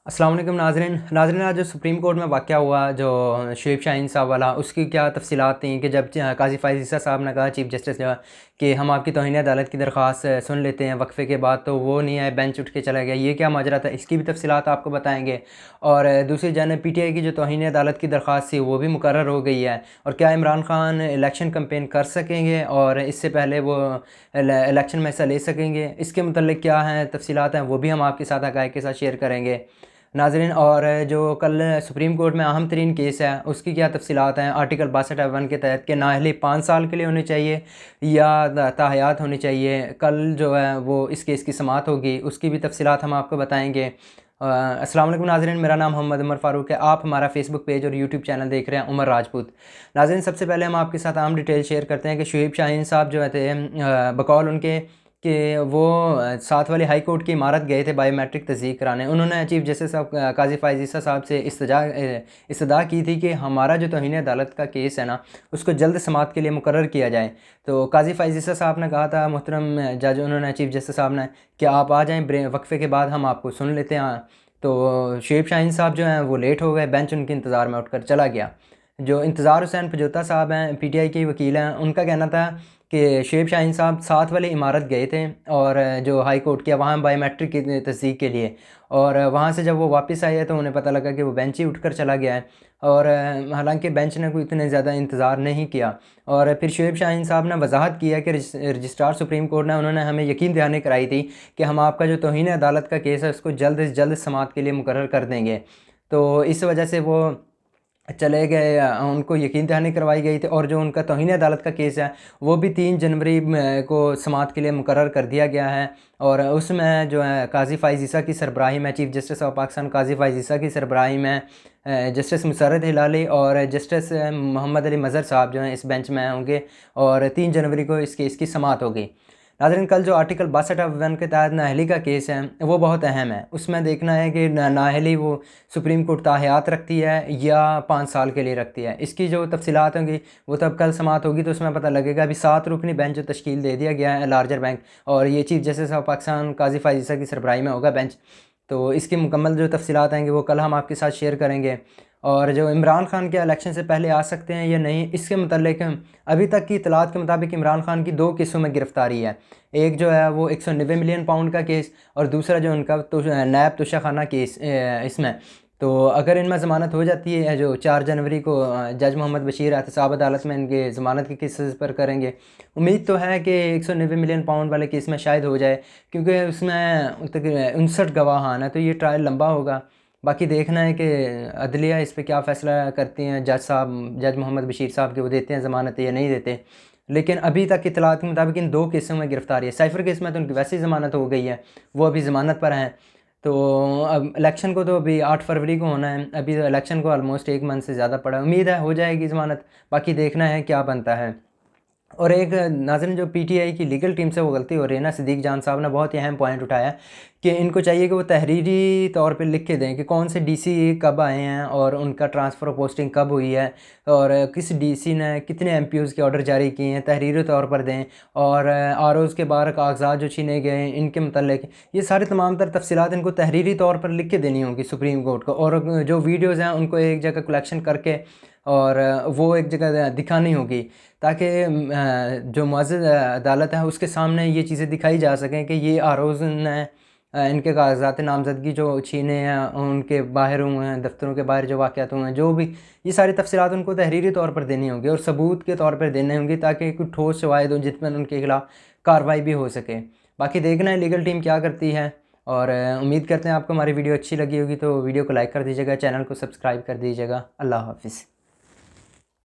अस्सलाम वालेकुम नाज़रीन आज जो सुप्रीम कोर्ट में वाक़या हुआ जो शुएब शाहीन साहब वाला उसकी क्या तफसीलात थी कि जब काज़ी फ़ाइज़ ईसा साहब ने कहा चीफ़ जस्टिस ने कि हम आपकी तौहीन अदालत की दरख्वास्त सुन लेते हैं वक्फ़े के बाद, तो वो नहीं आए, बेंच उठ के चला गया। ये क्या माजरा था, इसकी भी तफसीलात आपको बताएंगे। और दूसरी जानब पीटीआई की जो तौहीन अदालत की दरख्वास्त थी वो भी मुकर्रर हो गई है, और क्या इमरान खान इलेक्शन कैंपेन कर सकेंगे और इससे पहले वो इलेक्शन में हिस्सा ले सकेंगे, इसके मतलब क्या हैं तफसीलात हैं, वो भी हम आपके साथ हक़ाइक़ के साथ शेयर करेंगे नाज़रीन। और जो कल सुप्रीम कोर्ट में अहम तरीन केस है उसकी क्या तफसीलात हैं आर्टिकल 62(1) के तहत, कि नाअहली 5 साल के लिए होनी चाहिए या ताहयात होनी चाहिए। कल जो है वो इस केस की समाअत होगी, उसकी भी तफसीलात हम आपको बताएंगे। अस्सलाम वालेकुम नाज़रीन, मेरा नाम मोहम्मद उमर फ़ारूक है। आप हमारा फेसबुक पेज और यूट्यूब चैनल देख रहे हैं उमर राजपूत। नाज़रीन, सबसे पहले हम आपके साथ अहम डिटेल शेयर करते हैं कि शुएब शाहीन साहब जो थे बकौल उनके कि वो 7 वाली हाई कोर्ट की इमारत गए थे बायोमेट्रिक तस्दीक कराने। उन्होंने चीफ जस्टिस साहब काज़ी फ़ाइज़ ईसा साहब से इस्तदा की थी कि हमारा जो तौहीन अदालत का केस है ना, उसको जल्द समाअत के लिए मुकर्रर किया जाए। तो काज़ी फ़ाइज़ ईसा साहब ने कहा था, मोहतरम जज उन्होंने चीफ जस्टिस साहब ने, कि आप आ जाएँ वक्फ़े के बाद हम आपको सुन लेते हैं। तो शुएब शाहीन साहब जो हैं वो लेट हो गए, बेंच उनके इंतज़ार में उठकर चला गया। जो इंतज़ार हुसैन पजोता साहब हैं, पीटीआई के वकील हैं, उनका कहना था कि शुएब शाहीन साहब 7 वाली इमारत गए थे और जो हाई कोर्ट किया वहाँ बायोमेट्रिक की तस्दीक के लिए, और वहाँ से जब वो वापस आए तो उन्हें पता लगा कि वो बेंच ही उठकर चला गया है। और हालांकि बेंच ने कोई इतने ज़्यादा इंतज़ार नहीं किया। और फिर शुएब शाहीन साहब ने वजाहत किया कि रजिस्ट्रार सुप्रीम कोर्ट ने उन्होंने हमें यकीन दहानी कराई थी कि हम आपका जो तौहीन अदालत का केस है उसको जल्द से जल्द समाअत के लिए मुकर्रर कर देंगे। तो इस वजह से वो चले गए, उनको यकीन दहानी करवाई गई थी। और जो उनका तौहीन अदालत का केस है वो भी 3 जनवरी को समाअत के लिए मुकर्रर कर दिया गया है। और उसमें जो है काज़ी फ़ाइज़ ईसा की सरबराही में, chief justice of Pakistan Qazi Faiz ईसा की सरबराही में जस्टिस मुसर्रत हिलाली और जस्टिस मोहम्मद अली मज़हर साहब जो हैं इस बेंच में होंगे, और 3 जनवरी को इस केस की समाअत होगी। नाज़रीन, कल जो आर्टिकल 62(1) के तहत नाअहली का केस है वो बहुत अहम है। उसमें देखना है कि नाअहली वो सुप्रीम कोर्ट ताहयात रखती है या 5 साल के लिए रखती है। इसकी जो तफसीलात होंगी वो तब कल समाअत होगी तो उसमें पता लगेगा। अभी 7 रुकनी बेंच जो तश्कील दे दिया गया है लार्जर बैंक, और ये chief justice of Pakistan Qazi Faiz ईसा की सरबराही में होगा बेंच। तो इसकी मुकम्मल जो तफसीलात आएँगी वो कल हम आपके साथ शेयर करेंगे। और जो इमरान खान के इलेक्शन से पहले आ सकते हैं या नहीं, इसके मतलब अभी तक की इतलात के मुताबिक इमरान खान की 2 केसों में गिरफ़्तारी है। एक जो है वो 190 मिलियन पाउंड का केस, और दूसरा जो उनका तो नैब तोशाखाना केस इसमें। तो अगर इनमें ज़मानत हो जाती है, जो 4 जनवरी को जज मोहम्मद बशीर एहतसाब अदालत में इनके ज़मानत के केसेस पर करेंगे, उम्मीद तो है कि 190 मिलियन पाउंड वाले केस में शायद हो जाए, क्योंकि उसमें तकरीबन 59 गवाहान है, तो ये ट्रायल लंबा होगा। बाकी देखना है कि अदलिया इस पे क्या फ़ैसला करती हैं, जज मोहम्मद बशीर साहब के, वो देते हैं ज़मानत या नहीं देते। लेकिन अभी तक इतलात के मुताबिक इन 2 केसों में गिरफ़्तारी है। साइफ़र केस में तो उनकी वैसे ही ज़मानत हो गई है, वो अभी ज़मानत पर हैं। तो अब इलेक्शन को तो अभी 8 फरवरी को होना है, अभी तो इलेक्शन को ऑलमोस्ट 1 मंथ से ज़्यादा पड़ा है। उम्मीद है हो जाएगी ज़मानत, बाकी देखना है क्या बनता है। और एक नाज़रीन, जो पीटीआई की लीगल टीम से वो गलती हो रही है ना, सिद्दीक जान साहब ने बहुत ही अहम पॉइंट उठाया कि इनको चाहिए कि वो तहरीरी तौर पे लिख के दें कि कौन से डीसी कब आए हैं और उनका ट्रांसफ़र ऑफ पोस्टिंग कब हुई है, और किस डीसी ने कितने एमपीओज़ के ऑर्डर जारी किए हैं, तहरीरी तौर पर दें। और आरओज़ के बाहर कागजात जो छीने गए हैं इनके मतलब ये सारे तमाम तर तफसीलात इनको तहरीरी तौर पर लिख के देनी होंगी सुप्रीम कोर्ट को। और जो वीडियोज़ हैं उनको एक जगह कलेक्शन करके और वो एक जगह दिखानी होगी, ताकि जो मुअज़्ज़ज़ अदालत है उसके सामने ये चीज़ें दिखाई जा सकें कि ये आरोज़ ने इनके कागज़ात नामज़दगी जो छीने हैं, उनके बाहर हुए हैं, दफ्तरों के बाहर जो वाक़यात हुए हैं, जो भी ये सारी तफसीलात उनको तहरीरी तौर पर देनी होंगी और सबूत के तौर पर देनी होंगी, ताकि कुछ ठोस शवाहिद हों जिस पर उनके खिलाफ कार्रवाई भी हो सके। बाकी देखना है लीगल टीम क्या करती है। और उम्मीद करते हैं आपको हमारी वीडियो अच्छी लगी होगी, तो वीडियो को लाइक कर दीजिएगा, चैनल को सब्सक्राइब कर दीजिएगा। अल्लाह हाफ़िज़।